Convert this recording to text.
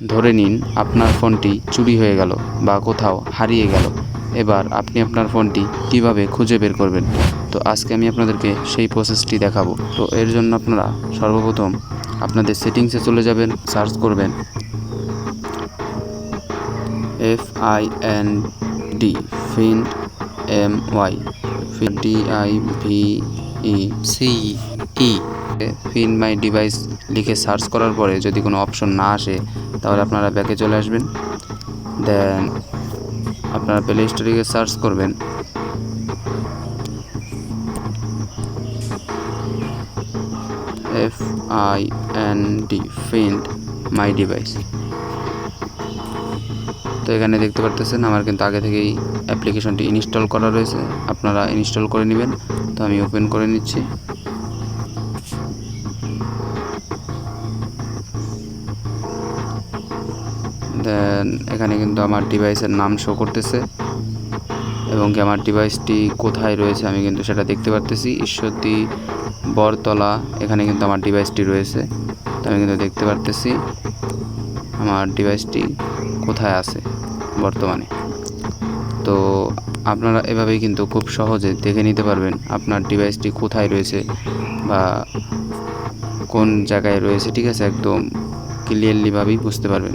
ধরে নিন আপনার ফোনটি চুরি হয়ে গেল বা কোথাও হারিয়ে গেল। এবার আপনি আপনার ফোনটি কিভাবে খুঁজে বের করবেন? তো আজকে আমি আপনাদেরকে সেই প্রসেসটি দেখাবো। তো এর জন্য আপনারা সর্বপ্রথম আপনাদের সেটিংসে চলে যাবেন, সার্চ করবেন FIND ফিন্ড MY DIVE ফিন্ড my device লিখে সার্চ করার পরে যদি কোনো অপশন না আসে তাহলে আপনারা ব্যাকে চলে আসবেন। দেন আপনারা প্লে স্টোরে গিয়ে সার্চ করবেন FIND ফিন্ড মাই ডিভাইস। তো এখানে দেখতে পারতেছেন আমার কিন্তু আগে থেকেই অ্যাপ্লিকেশনটি ইনস্টল করা রয়েছে, আপনারা ইনস্টল করে নেবেন। তো আমি ওপেন করে নিচ্ছি। দেন এখানে কিন্তু আমার ডিভাইসের নাম শো করতেছে এবং কি আমার ডিভাইসটি কোথায় রয়েছে আমি কিন্তু সেটা দেখতে পারতেছি। ঈশ্বরদী বরতলা এখানে কিন্তু আমার ডিভাইসটি রয়েছে। তো আমি কিন্তু দেখতে পারতেছি আমার ডিভাইসটি কোথায় আছে বর্তমানে। তো আপনারা এভাবেই কিন্তু খুব সহজে দেখে নিতে পারবেন আপনার ডিভাইসটি কোথায় রয়েছে বা কোন জায়গায় রয়েছে, ঠিক আছে? একদম ক্লিয়ারলিভাবেই বুঝতে পারবেন।